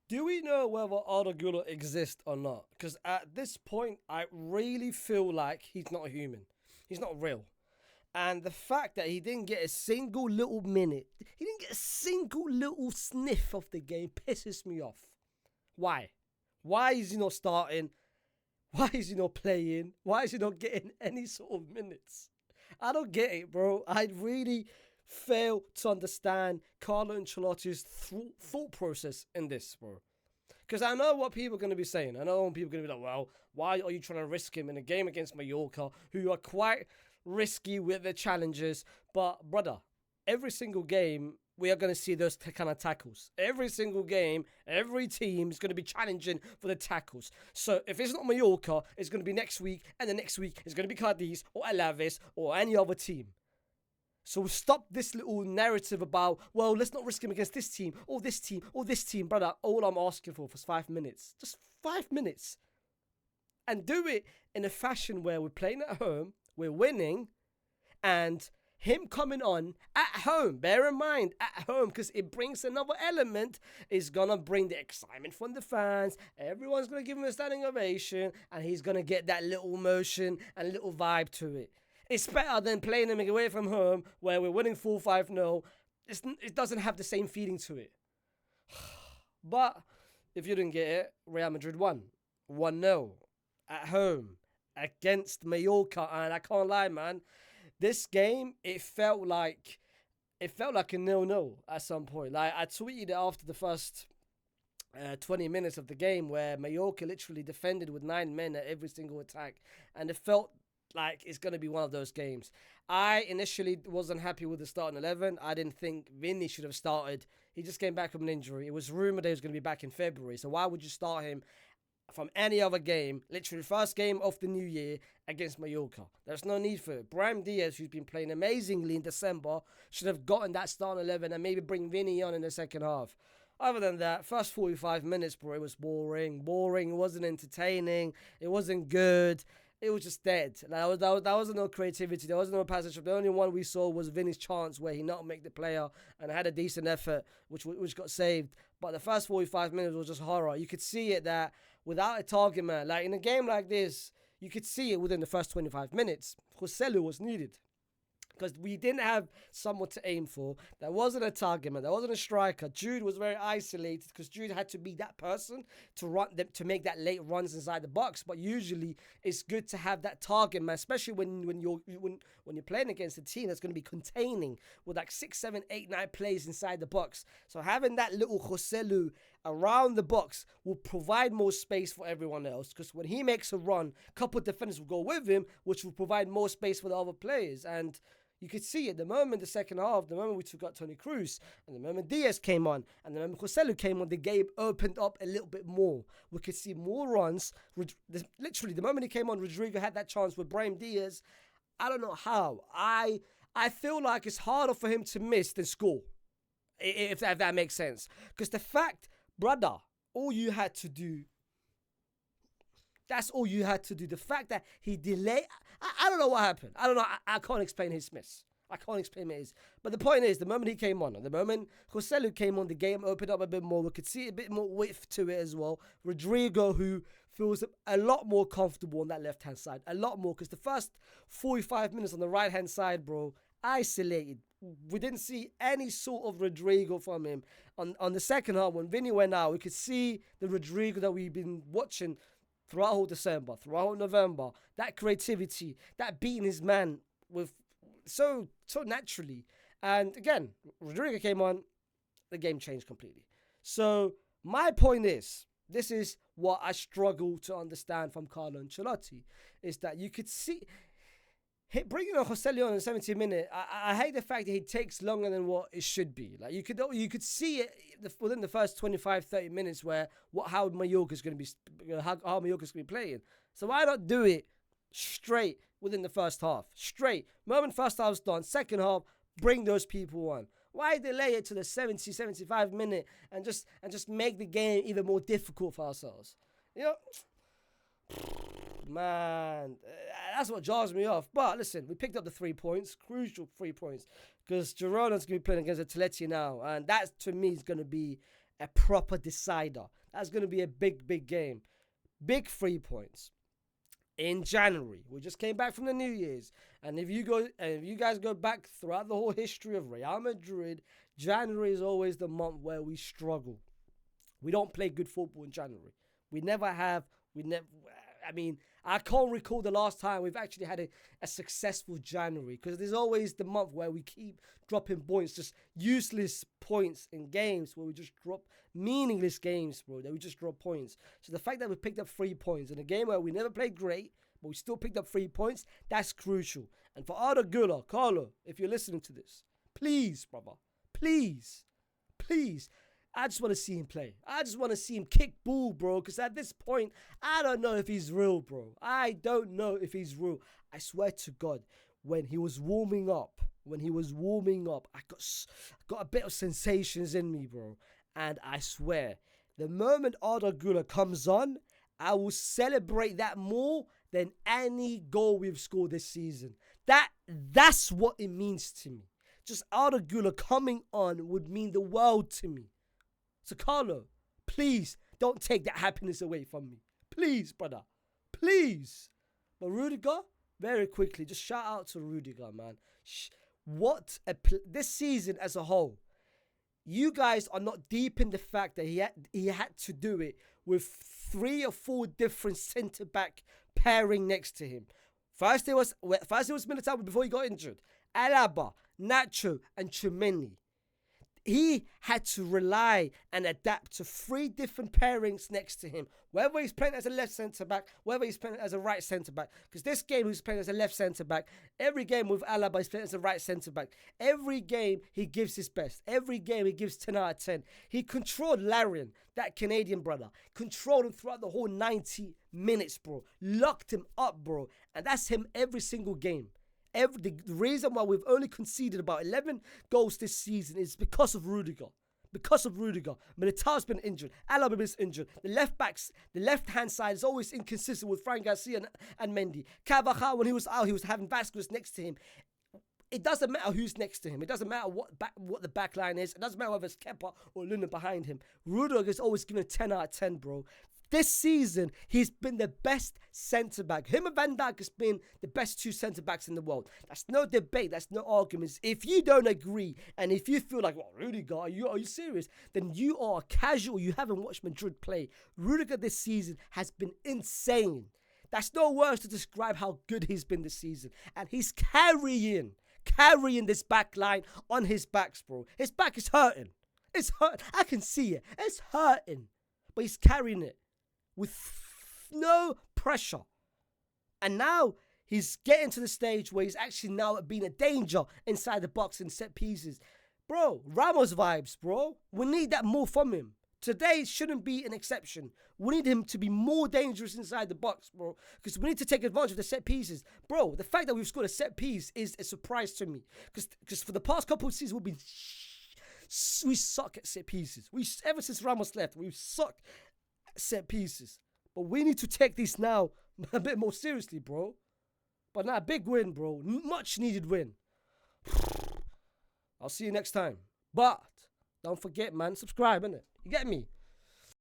Do we know whether Arda Guler exists or not? Because at this point, I really feel like he's not a human. He's not real. And the fact that he didn't get a single little minute, he didn't get a single little sniff of the game pisses me off. Why? Why is he not starting? Why is he not playing? Why is he not getting any sort of minutes? I don't get it, bro. I really fail to understand Carlo Ancelotti's thought process in this, bro. Because I know what people are going to be saying. I know people are going to be like, well, why are you trying to risk him in a game against Mallorca, who are quite risky with their challenges? But, brother, every single game, we are going to see those kind of tackles. Every single game, every team is going to be challenging for the tackles. So if it's not Mallorca, it's going to be next week, and the next week it's going to be Cadiz or Alaves or any other team. So stop this little narrative about, well, let's not risk him against this team, or this team, or this team. Brother, all I'm asking for is 5 minutes. Just 5 minutes. And do it in a fashion where we're playing at home, we're winning, and him coming on at home, bear in mind, at home, because it brings another element, is going to bring the excitement from the fans. Everyone's going to give him a standing ovation, and he's going to get that little emotion and little vibe to it. It's better than playing them away from home where we're winning 4-5-0. It doesn't have the same feeling to it. But if you didn't get it, Real Madrid won. 1-0 at home against Mallorca. And I can't lie, man. This game, it felt like a 0-0 at some point. Like, I tweeted after the first 20 minutes of the game where Mallorca literally defended with 9 men at every single attack. And it felt like it's going to be one of those games. I initially wasn't happy with the starting 11. I didn't think Vinny should have started. He just came back from an injury. It was rumored that he was going to be back in February. So why would you start him from any other game, literally first game of the new year against Mallorca? There's no need for it. Brahim Diaz, who's been playing amazingly in December, should have gotten that starting 11 and maybe bring Vinny on in the second half. Other than that, first 45 minutes, bro, it was boring. It wasn't entertaining. It wasn't good. It was just dead. Like, that was no creativity. There was no passage. The only one we saw was Vinny's chance where he not make the player and had a decent effort, which got saved. But the first 45 minutes was just horror. You could see it that without a target man, like in a game like this, you could see it within the first 25 minutes. Joselu was needed. Because we didn't have someone to aim for. There wasn't a target man. There wasn't a striker. Jude was very isolated because Jude had to be that person to run them, to make that late runs inside the box. But usually it's good to have that target man, especially when you're playing against a team that's going to be containing with like 6, 7, 8, 9 plays inside the box. So having that little Joselu around the box will provide more space for everyone else, because when he makes a run, a couple of defenders will go with him, which will provide more space for the other players. And you could see it the moment the second half, the moment we took out Toni Kroos, and the moment Diaz came on, and the moment Joselu came on, the game opened up a little bit more. We could see more runs. Literally, the moment he came on, Rodrigo had that chance with Brahim Diaz. I don't know how. I feel like it's harder for him to miss than score, if that makes sense. Because the fact, brother, all you had to do, that's all you had to do. The fact that he delayed, I don't know what happened. I don't know. I can't explain his miss. I can't explain his. But the point is, the moment he came on, the moment Joselu came on, the game opened up a bit more. We could see a bit more width to it as well. Rodrigo, who feels a lot more comfortable on that left-hand side. A lot more, because the first 45 minutes on the right-hand side, bro, isolated. We didn't see any sort of Rodrigo from him. On the second half, when Vinny went out, we could see the Rodrigo that we've been watching throughout whole December, throughout November, that creativity, that beating his man with so naturally. And again, Rodrigo came on, the game changed completely. So my point is, this is what I struggle to understand from Carlo Ancelotti, is that you could see bringing on Joselu on in 70 minutes. I hate the fact that he takes longer than what it should be. Like you could see it within the first 25-30 minutes how Mallorca's going to be how Mallorca's going to be playing. So why not do it straight within the first half? Straight. Moment first half's done, second half, bring those people on. Why delay it to the 70, 75 minute and just make the game even more difficult for ourselves? You know, man, that's what jars me off. But listen, we picked up the 3 points, crucial 3 points, because Girona's going to be playing against Atleti now, and that to me is going to be a proper decider. That's going to be a big game. Big 3 points. In January, we just came back from the New Year's, and if you guys go back throughout the whole history of Real Madrid, January is always the month where we struggle. We don't play good football in January. We never have. I mean, I can't recall the last time we've actually had a successful January, because there's always the month where we keep dropping points, just useless points in games where we just drop meaningless games, bro, that we just drop points. So the fact that we picked up 3 points in a game where we never played great, but we still picked up 3 points, that's crucial. And for Arda Guler, Carlo, if you're listening to this, please, brother, please, I just want to see him play. I just want to see him kick ball, bro, because at this point, I don't know if he's real, bro. I don't know if he's real. I swear to God, when he was warming up, I got a bit of sensations in me, bro. And I swear, the moment Arda Guler comes on, I will celebrate that more than any goal we've scored this season. That's what it means to me. Just Arda Guler coming on would mean the world to me. So Carlo, please don't take that happiness away from me. Please, brother. Please. But Rudiger, very quickly, just shout out to Rudiger, man. This season as a whole, you guys are not deep in the fact that he had to do it with 3 or 4 different centre-back pairing next to him. First it was Militao before he got injured. Alaba, Nacho, and Tchouaméni. He had to rely and adapt to 3 different pairings next to him. Whether he's playing as a left centre-back, whether he's playing as a right centre-back. Because this game he's playing as a left centre-back. Every game with Alaba he's playing as a right centre-back. Every game he gives his best. Every game he gives 10 out of 10. He controlled Larian, that Canadian brother. Controlled him throughout the whole 90 minutes, bro. Locked him up, bro. And that's him every single game. The reason why we've only conceded about 11 goals this season is because of Rudiger. Militao's been injured. Alaba is injured. The left-hand side is always inconsistent with Fran Garcia and Mendy. Carvajal, when he was out, he was having Vasquez next to him. It doesn't matter who's next to him. It doesn't matter what the back line is. It doesn't matter whether it's Kepa or Luna behind him. Rudiger is always given a 10 out of 10, bro. This season, he's been the best centre-back. Him and Van Dijk has been the best 2 centre-backs in the world. That's no debate. That's no arguments. If you don't agree, and if you feel like, well, Rudiger, are you serious? Then you are casual. You haven't watched Madrid play. Rudiger this season has been insane. That's no words to describe how good he's been this season. And he's carrying this back line on his backs, bro. His back is hurting. It's hurting. I can see it. It's hurting. But he's carrying it with no pressure. And now he's getting to the stage where he's actually now being a danger inside the box in set pieces. Bro, Ramos vibes, bro. We need that more from him. Today shouldn't be an exception. We need him to be more dangerous inside the box, bro. Because we need to take advantage of the set pieces. Bro, the fact that we've scored a set piece is a surprise to me. Because for the past couple of seasons, we suck at set pieces. Ever since Ramos left, we suck set pieces. But we need to take this now a bit more seriously, bro. But now, big win, bro. Much needed win. I'll see you next time. But don't forget, man, subscribe, innit? You get me?